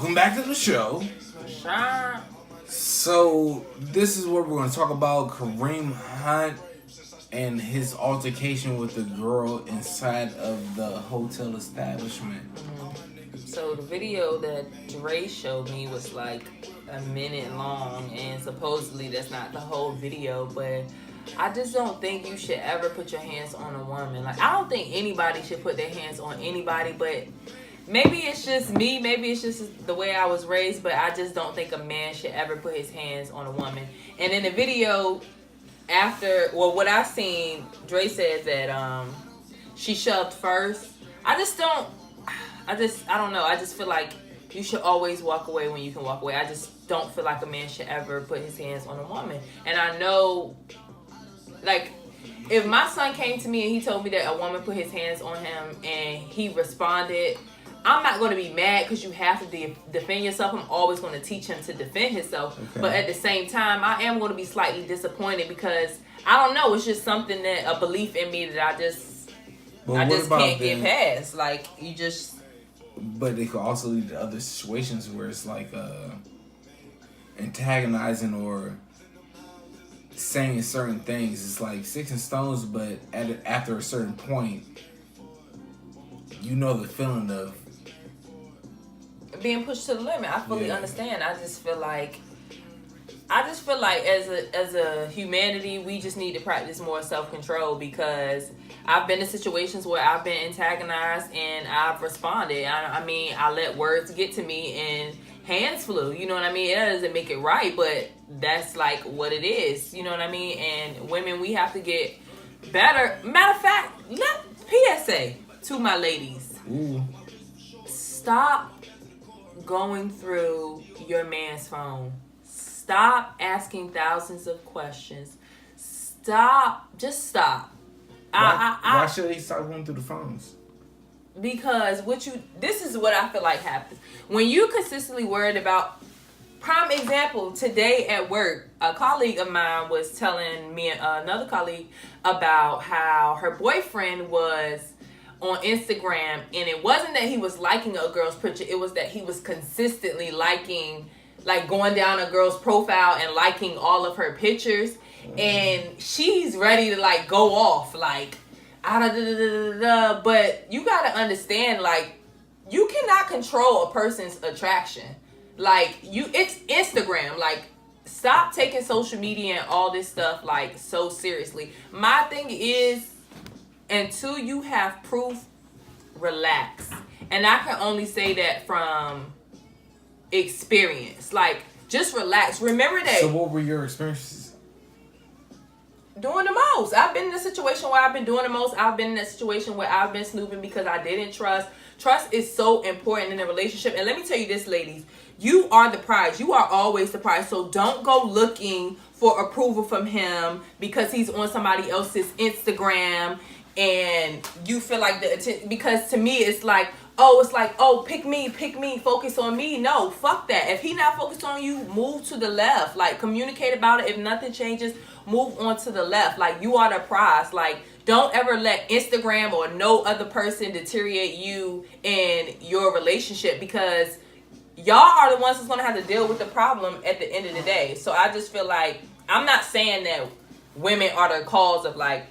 Welcome back to the show. So, this is what we're going to talk about. Kareem Hunt and his altercation with the girl inside of the hotel establishment. So the video that Dre showed me was like a minute long, and supposedly that's not the whole video, but I just don't think you should ever put your hands on a woman. Like, I don't think anybody should put their hands on anybody, but maybe it's just me, maybe it's just the way I was raised, but I just don't think a man should ever put his hands on a woman. And in the video, what I seen, Dre said that she shoved first. I don't know. I just feel like you should always walk away when you can walk away. I just don't feel like a man should ever put his hands on a woman. And I know, like, if my son came to me and he told me that a woman put his hands on him and he responded, I'm not going to be mad because you have to defend yourself. I'm always going to teach him to defend himself. Okay. But at the same time, I am going to be slightly disappointed because, I don't know, it's just something a belief in me that I just can't get past. Like, you just... But it could also lead to other situations where it's like antagonizing or saying certain things. It's like sticks and stones, but after a certain point, you know the feeling of being pushed to the limit. I fully understand. I just feel like as a humanity, we just need to practice more self-control, because I've been in situations where I've been antagonized and I've responded. I mean, I let words get to me and hands flew. You know what I mean? That doesn't make it right, but that's like what it is. You know what I mean? And women, we have to get better. Matter of fact, PSA to my ladies. Ooh. Stop going through your man's phone. Stop asking thousands of questions. Just stop. Why should they start going through the phones? Because this is what I feel like happens. When you consistently worried about, prime example, today at work, a colleague of mine was telling me, another colleague, about how her boyfriend was on Instagram, and it wasn't that he was liking a girl's picture, it was that he was consistently liking, like going down a girl's profile and liking all of her pictures. And she's ready to like go off, like, but you gotta understand, like, you cannot control a person's attraction. Like, it's Instagram. Like, stop taking social media and all this stuff like so seriously. My thing is, until you have proof, relax. And I can only say that from experience. Like, just relax. Remember that. So what were your experiences? Doing the most. I've been in a situation where I've been doing the most. I've been in a situation where I've been snooping because I didn't trust. Trust is so important in a relationship. And let me tell you this, ladies. You are the prize. You are always the prize. So don't go looking for approval from him because he's on somebody else's Instagram and you feel like the attention. Because to me, it's like, pick me, focus on me. No, fuck that. If he not focused on you, move to the left. Like, communicate about it. If nothing changes, move on to the left. Like, you are the prize. Like, don't ever let Instagram or no other person deteriorate you in your relationship, because y'all are the ones that's going to have to deal with the problem at the end of the day. So I just feel like, I'm not saying that women are the cause of like,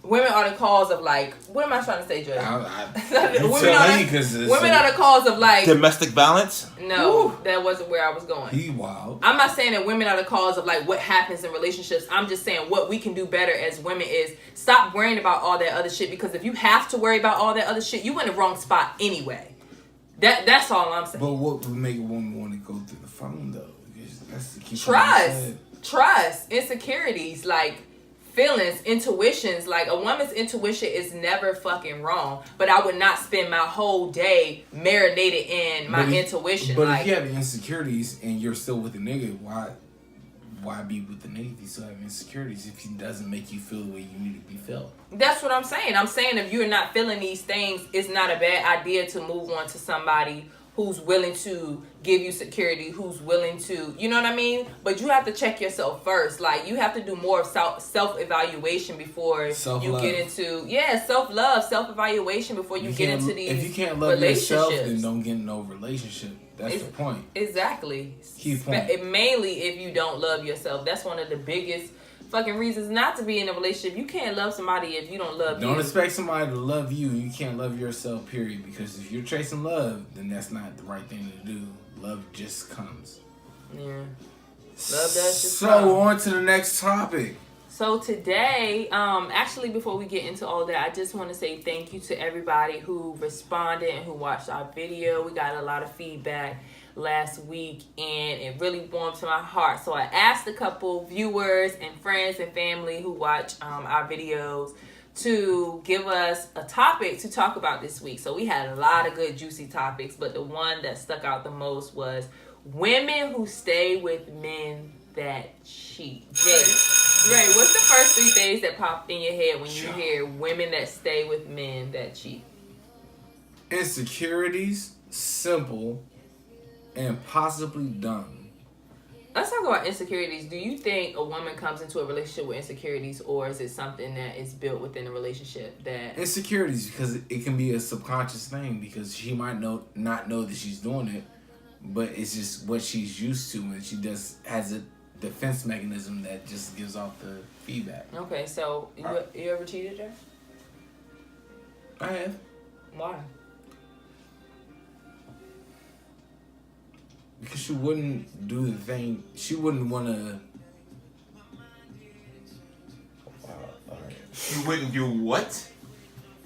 what am I trying to say, Joe? Women are the cause of like domestic violence. No, that wasn't where I was going. He wild. I'm not saying that women are the cause of like what happens in relationships. I'm just saying what we can do better as women is stop worrying about all that other shit, because if you have to worry about all that other shit, you in the wrong spot anyway. That's all I'm saying. But what would make a woman want to go through the phone though? That's the key. Trust, insecurities, like feelings, intuitions. Like, a woman's intuition is never fucking wrong, but I would not spend my whole day marinated in my intuition. But if you have insecurities and you're still with a nigga, why be with the nigga if you still have insecurities if he doesn't make you feel the way you need to be felt? That's what I'm saying. I'm saying if you're not feeling these things, it's not a bad idea to move on to somebody who's willing to give you security, who's willing to, you know what I mean? But you have to check yourself first. Like, you have to do more of self-evaluation before Self-love. you get into, self-love, self-evaluation before you get into these relationships. If you can't love yourself, then relationships. don't get in no relationship. That's the point. Exactly. Key point. Mainly if you don't love yourself. That's one of the biggest fucking reasons not to be in a relationship. You can't love somebody if you don't love you. Don't expect somebody to love you. You can't love yourself, period. Because if you're chasing love, then that's not the right thing to do. Love just comes. Yeah. Love does just so come. On to the next topic. So today, actually before we get into all that, I just want to say thank you to everybody who responded and who watched our video. We got a lot of feedback last week and it really warmed to my heart. So I asked a couple viewers and friends and family who watch our videos to give us a topic to talk about this week. So we had a lot of good juicy topics, but the one that stuck out the most was women who stay with men that cheat. Dre, what's the first 3 things that pop in your head when you hear women that stay with men that cheat? Insecurities, simple, and possibly dumb. Let's talk about insecurities. Do you think a woman comes into a relationship with insecurities, or is it something that is built within a relationship? That insecurities, because it can be a subconscious thing, because she might not know that she's doing it, but it's just what she's used to, and she just has a defense mechanism that just gives off the feedback. Okay, so you ever cheated, Jay? I have. Why? Because she wouldn't do the thing. She wouldn't want to. You wouldn't do what?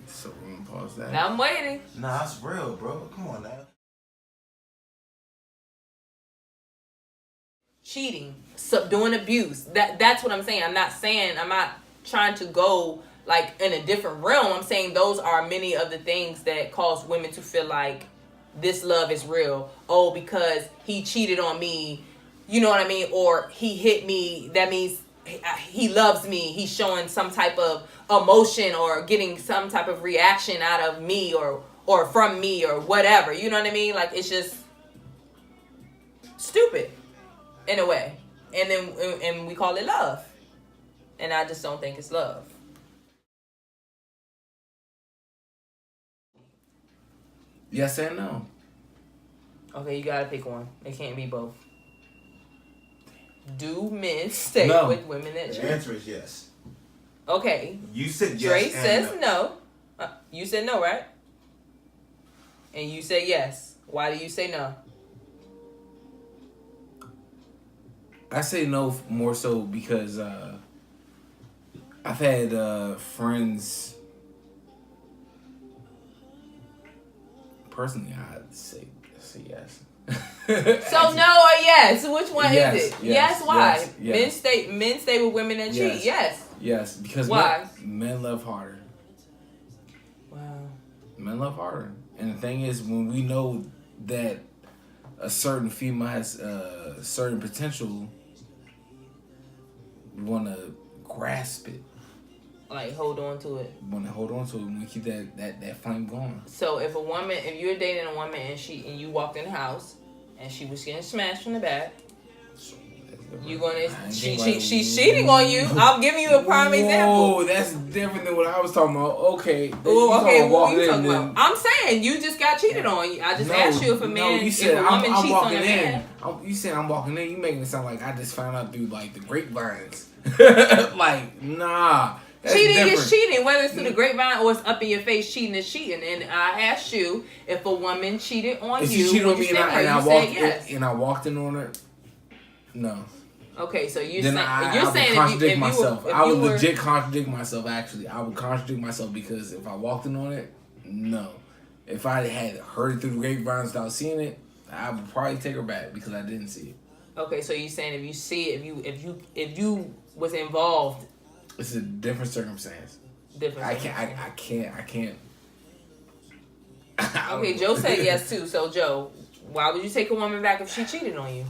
So we're gonna pause that. Now I'm waiting. Nah, that's real, bro. Come on now. Cheating, subduing abuse. That's what I'm saying. I'm not trying to go like in a different realm. I'm saying those are many of the things that cause women to feel like this love is real. Oh, because he cheated on me, you know what I mean? Or he hit me, that means he loves me. He's showing some type of emotion or getting some type of reaction out of me or from me or whatever. You know what I mean? Like, it's just stupid in a way. And we call it love. And I just don't think it's love. Yes and no. Okay, you gotta pick one. It can't be both. Do men stay with women that cheat? The answer is yes. Okay. You said yes. Dre says no. You said no, right? And you said yes. Why do you say no? I say no more so because I've had friends. Personally, I'd say yes. So no or yes? Which one is it? Yes. Why? Yes. Men stay with women that cheat. Yes. Yes, because why? Men love harder. Wow. Men love harder, and the thing is, when we know that a certain female has certain potential, we want to grasp it. Like, hold on to it. We want to hold on to it. We want to keep that flame going. So if you're dating a woman and you walked in the house and she was getting smashed from the back, you gonna she's cheating on you. I'm giving you a prime example. Oh, that's different than what I was talking about. Okay. Oh, okay. What are you talking about? I'm saying you just got cheated on. I just asked you if a woman cheats on a man. You said I'm walking in. You making it sound like I just found out through like the grapevines. Like, nah. Cheating is cheating, whether it's through the grapevine or it's up in your face. Cheating is cheating. And I asked you if a woman cheated on you. If she cheated on me and I walked in on her, no. Okay, so you're saying I would legit contradict myself. Actually, I would contradict myself because if I walked in on it, no. If I had heard it through the grapevines without seeing it, I would probably take her back because I didn't see it. Okay, so you're saying if you see it, if you was involved. It's a different circumstance. I can't. Okay, Joe said yes too. So Joe, why would you take a woman back if she cheated on you?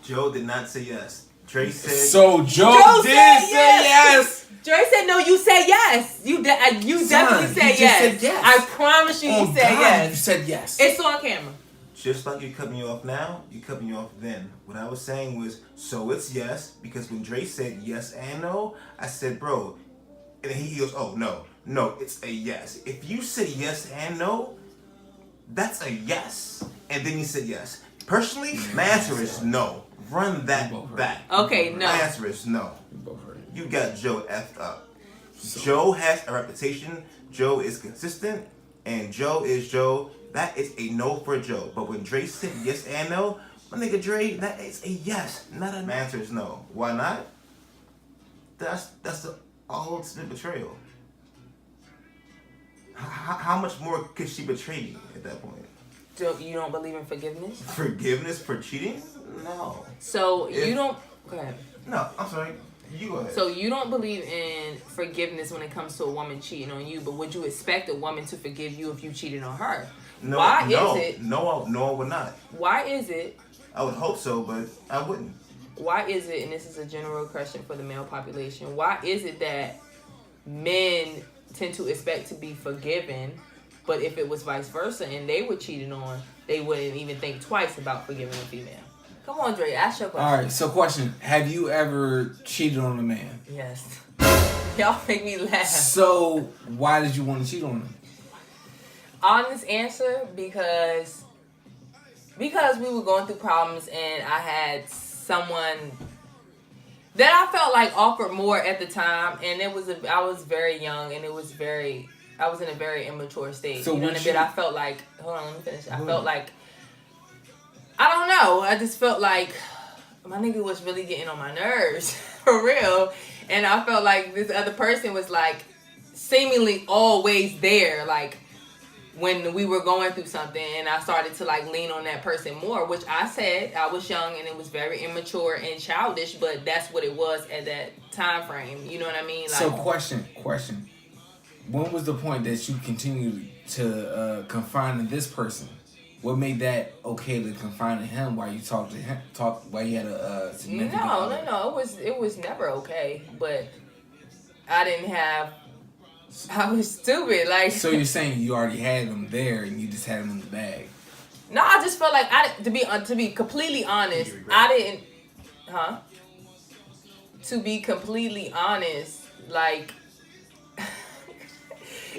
Joe did not say yes. Dre said. So Joe did say yes. Dre said no. You said yes. yes. You definitely said said yes. I promise you, you said yes. You said yes. It's on camera. Just like you cut me off now, you cut me off then. What I was saying was, so it's yes, because when Dre said yes and no, I said, bro, and he goes, oh, no, it's a yes. If you say yes and no, that's a yes. And then he said yes. Personally, my answer is no. Run that back. Okay, no. My answer is no. You got Joe effed up. Joe has a reputation. Joe is consistent. And Joe is Joe. That is a no for Joe. But when Dre said yes and no, my nigga Dre, that is a yes, not a no. My answer is no. Why not? That's the ultimate betrayal. How much more could she betray me at that point? You don't believe in forgiveness? Forgiveness for cheating? No. So you don't... Go ahead. No, I'm sorry. You go ahead. So you don't believe in forgiveness when it comes to a woman cheating on you, but would you expect a woman to forgive you if you cheated on her? No, Why is it? No, I would not. Why is it? I would hope so, but I wouldn't. Why is it, and this is a general question for the male population, why is it that men tend to expect to be forgiven, but if it was vice versa and they were cheated on, they wouldn't even think twice about forgiving a female? Come on, Dre, ask your question. All right, so question. Have you ever cheated on a man? Yes. Y'all make me laugh. So, why did you want to cheat on him? Honest answer, because we were going through problems and I had someone that I felt like offered more at the time, and I was very young and I was in a very immature state. So you know what I mean? I felt like, hold on, let me finish. I felt like, I don't know, I just felt like my nigga was really getting on my nerves, for real. And I felt like this other person was like seemingly always there, like when we were going through something, and I started to like lean on that person more, which I said I was young and it was very immature and childish, but that's what it was at that time frame. You know what I mean? Like, so question. When was the point that you continued to confine in this person? What made that okay to confine in him while you talked to him? While you had a significant other? No. It was never okay, but I was stupid. Like, so you're saying you already had them there and you just had them in the bag? No, I just felt like to be completely honest, I didn't. Huh? To be completely honest, like.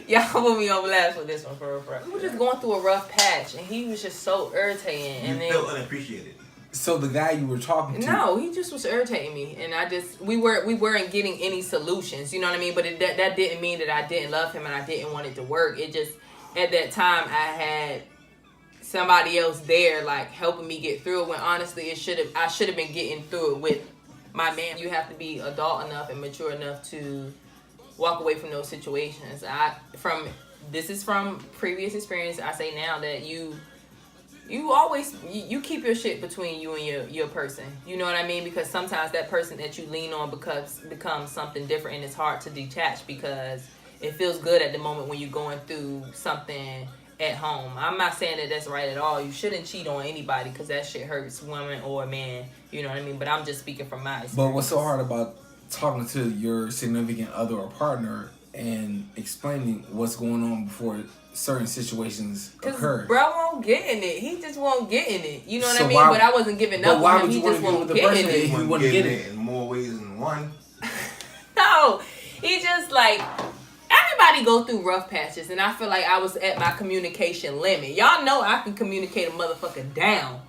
Y'all put me on blast with this one for real. We were just going through a rough patch, and he was just so irritating. And you felt unappreciated. So the guy you were talking to? No, he just was irritating me, and we weren't getting any solutions. You know what I mean? But that didn't mean that I didn't love him and I didn't want it to work. It just, at that time, I had somebody else there, like helping me get through it. When honestly, I should have been getting through it with my man. You have to be adult enough and mature enough to walk away from those situations. This is from previous experience. I say now that you always keep your shit between you and your person. You know what I mean? Because sometimes that person that you lean on becomes something different, and it's hard to detach because it feels good at the moment when you're going through something at home. I'm not saying that that's right at all. You shouldn't cheat on anybody because that shit hurts women or man. You know what I mean? But I'm just speaking from my experience. But what's so hard about talking to your significant other or partner and explaining what's going on before certain situations occur? Bro won't get in it. He just won't get in it. You know what I mean? But I wasn't giving up on him. He just won't get in it. He wouldn't get in it in more ways than one. No, he just like, everybody go through rough patches, and I feel like I was at my communication limit. Y'all know I can communicate a motherfucker down.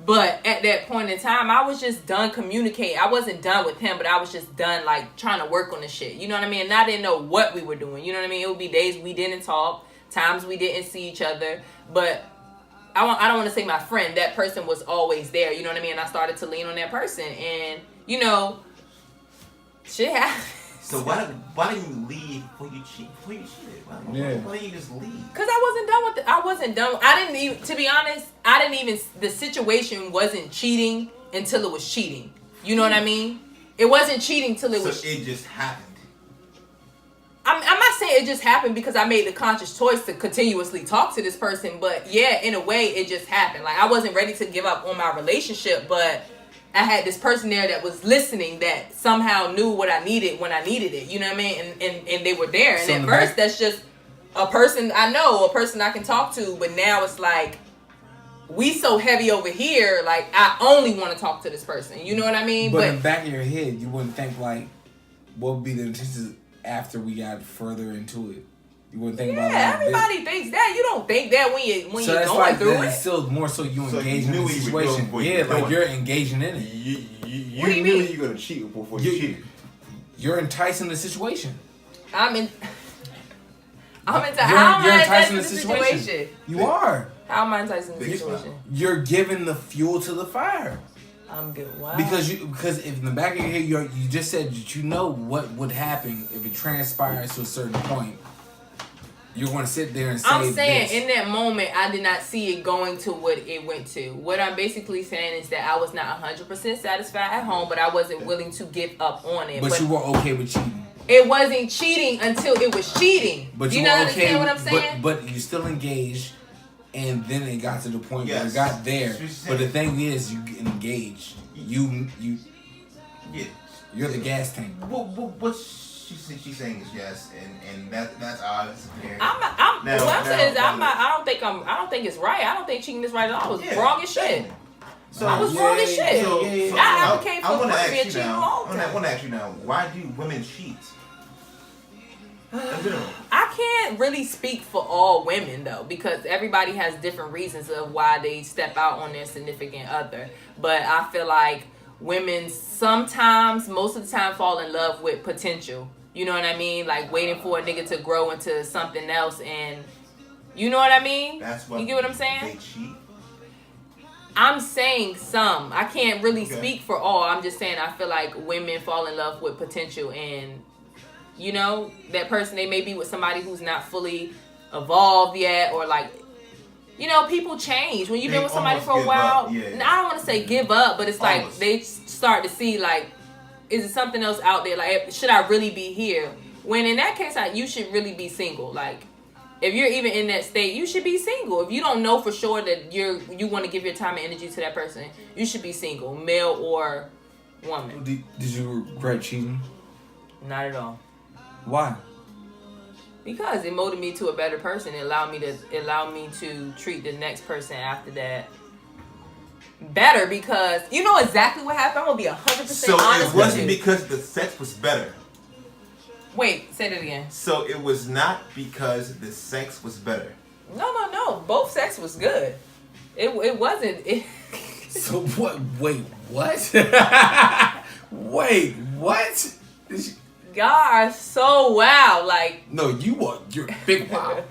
But at that point in time, I was just done communicating. I wasn't done with him, but I was just done, like, trying to work on the shit. You know what I mean? And I didn't know what we were doing. You know what I mean? It would be days we didn't talk, times we didn't see each other. But I don't want to say my friend. That person was always there. You know what I mean? And I started to lean on that person. And, you know, shit happens. So why didn't you leave before you cheated? Why didn't you just leave? Because I wasn't done with it. I wasn't done. I didn't even, to be honest, the situation wasn't cheating until it was cheating. You know what I mean? It wasn't cheating till it was. So it just happened. I'm not saying it just happened because I made the conscious choice to continuously talk to this person. But yeah, in a way, it just happened. Like, I wasn't ready to give up on my relationship, but I had this person there that was listening that somehow knew what I needed when I needed it. You know what I mean? And they were there. And at first, that's just a person I know, a person I can talk to. But now it's like, we so heavy over here, like, I only want to talk to this person. You know what I mean? But in the back of your head, you wouldn't think, like, what would be the intentions after we got further into it? You wouldn't think about that. Everybody thinks that. You don't think that when you're going through it. It's still more so you engaging in the situation. Like you're engaging in it. You knew you were gonna cheat before you cheated. You're enticing the situation. How am I enticing the situation? You are. How am I enticing the situation? You're giving the fuel to the fire. I'm good. Wow. Because if in the back of your head you just said that you know what would happen if it transpires to a certain point. You're going to sit there and say I'm saying in that moment, I did not see it going to what it went to. What I'm basically saying is that I was not 100% satisfied at home, but I wasn't willing to give up on it. But you were okay with cheating. It wasn't cheating until it was cheating. But you not understand what I'm saying? But you still engaged, and then it got to the point where it got there. But the thing is, you get engaged. You're the gas tank. What's she's saying is yes, and that's obvious. I don't think it's right. I don't think cheating is right at all. I was wrong as shit. I was wrong as shit. I advocate for being cheating all the time. I want to ask you now, why do women cheat? I can't really speak for all women though, because everybody has different reasons of why they step out on their significant other. But I feel like women sometimes, most of the time, fall in love with potential. You know what I mean? Like waiting for a nigga to grow into something else, and you know what I mean? That's what you get what I'm saying? They cheat. I'm saying some. I can't really speak for all. I'm just saying I feel like women fall in love with potential, and you know, that person, they may be with somebody who's not fully evolved yet, or like, you know, people change. When you've been with somebody for a while, I don't want to say give up, but it's like they start to see like, is it something else out there? Like, should I really be here? When in that case, you should really be single. Like, if you're even in that state, you should be single. If you don't know for sure that you want to give your time and energy to that person, you should be single, male or woman. Did you regret cheating? Not at all. Why? Because it molded me to a better person. It allowed me to treat the next person after that better, because you know exactly what happened. I'm gonna be 100% honest with you. So it wasn't because the sex was better. Wait, say that again. So it was not because the sex was better. No. Both sex was good. It wasn't. So what? Wait, what? Wait, what? Y'all are so wild. Like, no, you're big wild.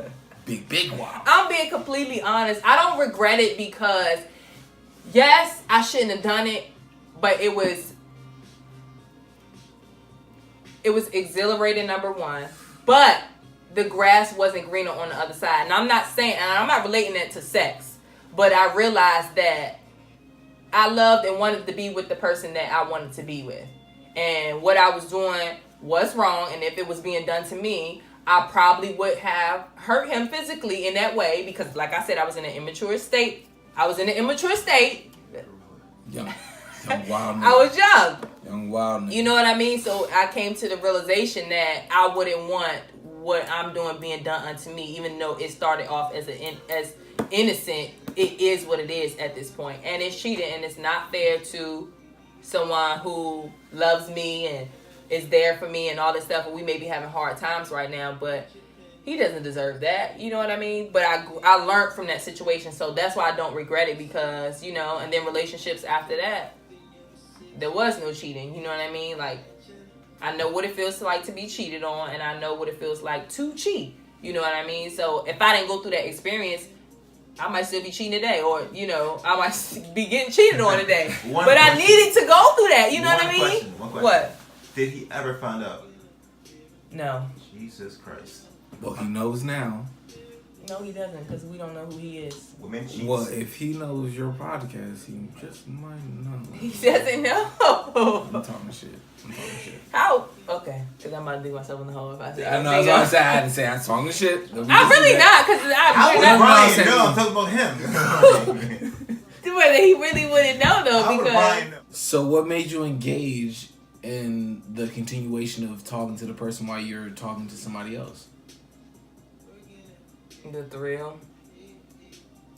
Big wild. I'm being completely honest. I don't regret it because, yes, I shouldn't have done it, but it was exhilarating, number one. But the grass wasn't greener on the other side. And I'm not relating that to sex, but I realized that I loved and wanted to be with the person that I wanted to be with. And what I was doing was wrong, and if it was being done to me, I probably would have hurt him physically in that way, because like I said, I was in an immature state. Young wild. I was young. Young wild. You know what I mean? So I came to the realization that I wouldn't want what I'm doing being done unto me, even though it started off as innocent. It is what it is at this point, and it's cheating, and it's not fair to someone who loves me and is there for me and all this stuff, and we may be having hard times right now, but he doesn't deserve that. You know what I mean? But I learned from that situation, so that's why I don't regret it, because, you know, and then relationships after that, there was no cheating. You know what I mean? Like, I know what it feels like to be cheated on, and I know what it feels like to cheat. You know what I mean? So if I didn't go through that experience, I might still be cheating today, or, you know, I might be getting cheated on today. I needed to go through that. You know what I mean? One question. What? Did he ever find out? No. Jesus Christ. Well, he knows now. No, he doesn't, because we don't know who he is. Women cheat. Well, if he knows your podcast, he just might know. He doesn't know. I'm talking shit. How? Okay, because I might dig myself in the hole if I say. I know. That's what I said. I had to say I'm talking shit. I'm really not, because I'm talking about him. Do but he really wouldn't know though because. So what made you engage in the continuation of talking to the person while you're talking to somebody else? The thrill.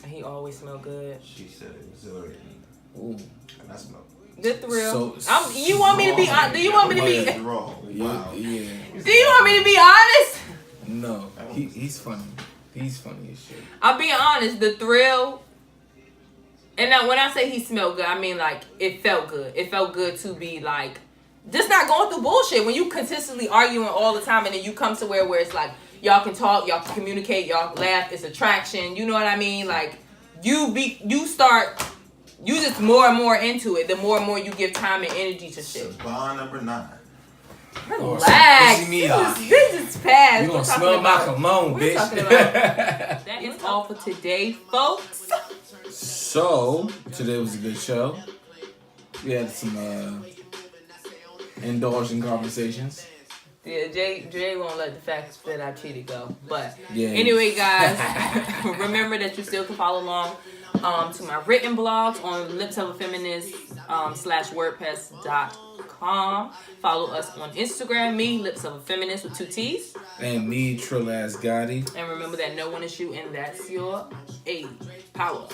He always smelled good. She said exhilarating. Ooh. And I smell. The thrill. So, you want me to be honest? Do you want me to be? Wow. Yeah. Do you want me to be honest? No. He's funny. He's funny as shit. I'm being honest. The thrill. And now when I say he smelled good, I mean like it felt good. It felt good to be like just not going through bullshit. When you consistently arguing all the time and then you come somewhere where it's like y'all can talk, y'all can communicate, y'all laugh, it's attraction. You know what I mean? Like you just more and more into it. The more and more you give time and energy to shit. Bar number 9. Relax. This is past. You gonna smell my cologne, bitch. That is all for today, folks. So today was a good show. We had some indulging conversations. Yeah, Jay won't let the facts that I cheated go. But yeah. Anyway, guys, remember that you still can follow along to my written blogs on lipsofafeminist /wordpress.com. Follow us on Instagram, me, Lips of a Feminist with 2 T's. And me, Trill Ass Gotti. And remember that no one is you, and that's your power.